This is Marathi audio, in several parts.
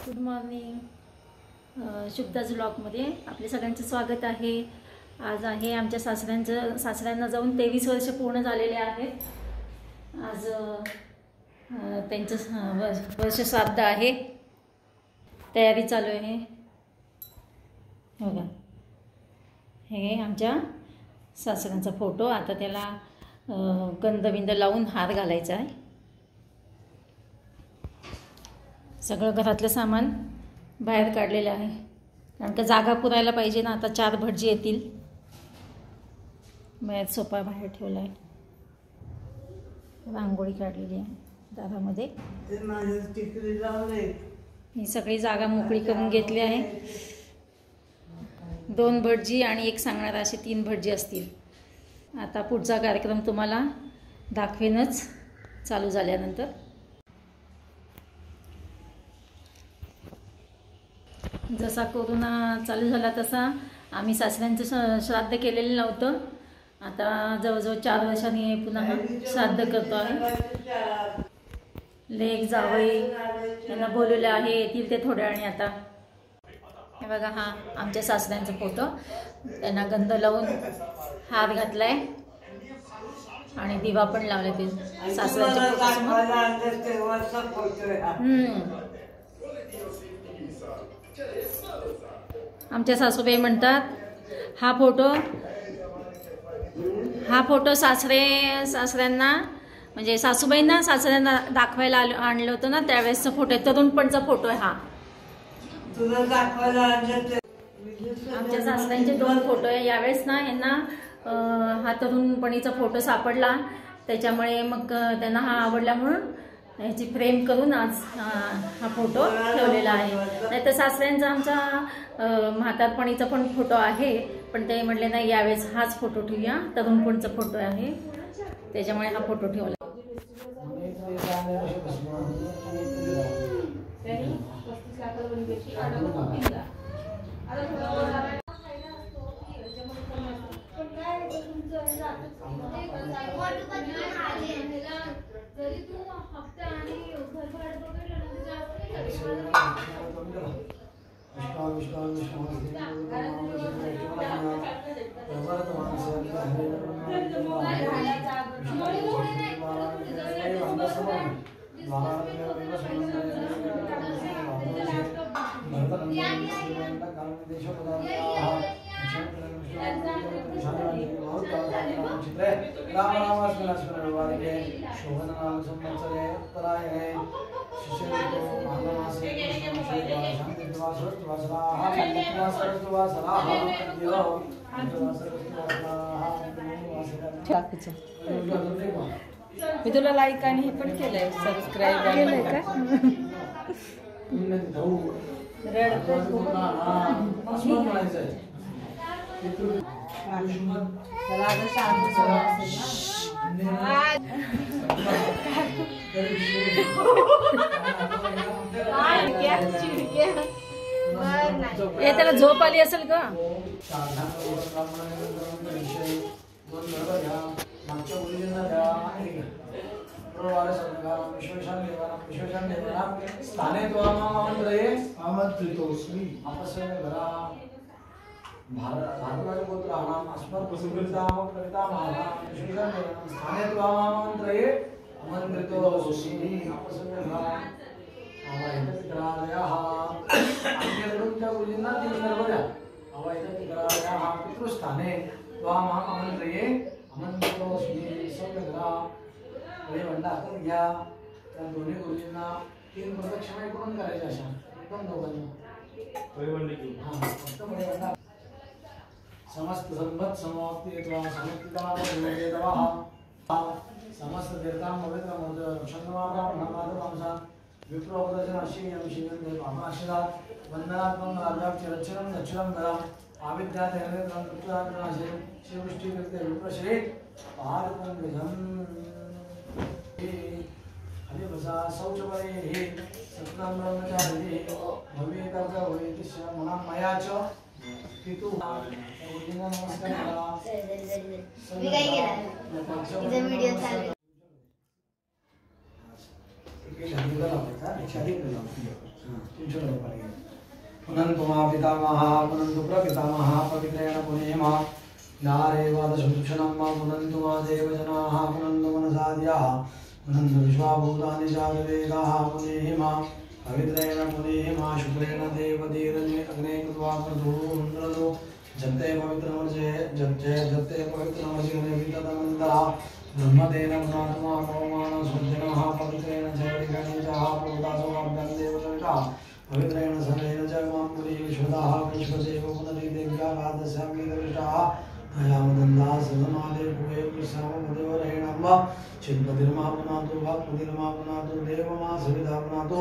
Good morning. शुभदास ब्लॉगमध्ये आपले सगळ्यांचं स्वागत आहे. आज आहे आमच्या सासऱ्यांना जाऊन 23 वर्ष पूर्ण झालेले आहेत. आज त्यांचं वर्ष श्राद्ध आहे. तयारी चालू आहे. बघा, हे आमच्या सासऱ्यांचा फोटो. आता त्याला गंधबिंद लावून हार घालायचा आहे. सगळं घरातलं सामान बाहेर काढलेलं आहे, कारण का जागा पुरायला पाहिजे ना. आता 4 भटजी येतील. बाहेर सोफा बाहेर ठेवला आहे. रांगोळी काढलेली आहे दारामध्ये. ही सगळी जागा मोकळी करून घेतली आहे. 2 भटजी आणि 1 सांगणार, असे 3 भटजी असतील. आता पुढचा कार्यक्रम तुम्हाला दाखवेनच चालू झाल्यानंतर. जसा कोरोना चालू झाला तसा आम्ही सासऱ्यांचं श्राद्ध केलेलं नव्हतं. आता जवळजवळ 4 वर्षांनी पुन्हा श्राद्ध करतो आहे. लेक जावई यांना बोलवले आहे, येतील ते थोड्या वेळाने. आता हे बघा, हा आमच्या सासऱ्यांचा फोटो. त्यांना गंध लावून हार घातलाय आणि दिवा पण लावलाय ते सासऱ्यांच्या फोटोसमोर. आमच्या सासूबाई म्हणतात हा फोटो सासऱ्यांना म्हणजे सासूबाईंना सासऱ्यांना दाखवायला आणलं होतं ना, त्यावेळेसचा फोटो आहे. तरुणपणचा फोटो आहे हा. आमच्या सासऱ्यांचे 2 फोटो आहे. यावेळेस ना यांना हा तरुणपणीचा फोटो सापडला, त्याच्यामुळे मग त्यांना हा आवडला म्हणून ह्याची फ्रेम करून आज हा फोटो ठेवलेला आहे. नाही तर सासऱ्यांचा आमचा म्हातारपणीचा पण फोटो आहे, पण ते म्हटले नाही, यावेळेस हाच फोटो ठेवूया. तरुणपणीचा फोटो आहे, त्याच्यामुळे हा फोटो ठेवला. मी तुला लाईक आणि हे पण केलंय, सबस्क्राईब केलंय का? त्याला झोप आली असेल का? दोन्ही गुरुजींना 3 प्रदक्षिणा करून करायच्या अशा एकदम दोघांना. समस्त संपत समाप्ती समस्त देवतां पवित्र मूर्त रक्षणवारा ब्रह्मादमांसा विप्रोपदर्शन अश्वियं शिवं पामाशिरात वंदनात्मं राजाक्ष रक्षणं दक्षिणं गरम आविद्यात हेरवेत्रं कृत्याग्रनाशे शिवृष्टि कृत्य विप्रश्री पादकं विधं हरि भसा शौचपरे हे सत्यं ब्रह्मचारी भवे कर्ज होयति मना मया च कितु गुरुजींना नमस्कार करा. मी काय केलं इथे व्हिडिओ चालू एक पुनन्तु मा पितामहा पुनन्तु प्रपितामहा पवित्रेण पुनेमा नारेवादशुक्षणं मा पुनन्तु मा देवजनाः पुनन्तु मनसाद्याः पुनन्तु विश्वाभूतानि जातवेदाः पुनेहिमा पवित्रेण पुनेहिमा शुक्रेण देवदीरने अग्ने कृत्वा क्रतुरुन्द्रदो जप्ते पवित्रमर्जे जप्ते पवित्रमर्जे विततमन्तरा ब्रह्मदेन पुनात्मा पवमान सुजनः पवित्रेण जयगणेशः पूर्वदासोऽभ्यं देवदविता पवित्रेण समेन च मां पुरी विश्वदाः विश्वदेव पुनरिदेव्यागादस्यामीदविष्टाः दयामदन्दा सदमादे पुवे प्रसामदेवरेणम्ब चिन्पतिर्मा पुनातु भक्तिर्मा पुनातु देवमा सविता पुनातु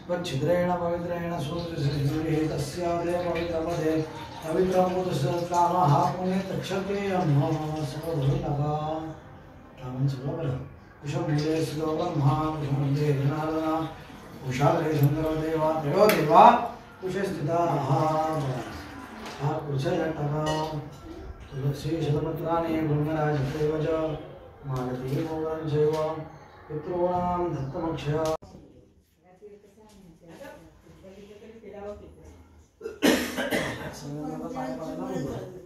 वच्छिद्रेण पवित्रेण सूर्यसिद्धिः तस्यादे पवित्रपदे पवित्रमुदस्कामः पुण्यतक्षते अम्मः सर्वभूतः तामन् सर्वबलः कुशमूले स्थितो ब्रह्मा कुशमध्ये जनार्दना कुशाग्रे सुन्दरो देवा कुशे स्थिताः कुशजटः तुलसी शतपत्राणि भृङ्गराजदेव च मालती मोगरं चैव पितॄणां दत्तमक्षय संगमः पायपालनं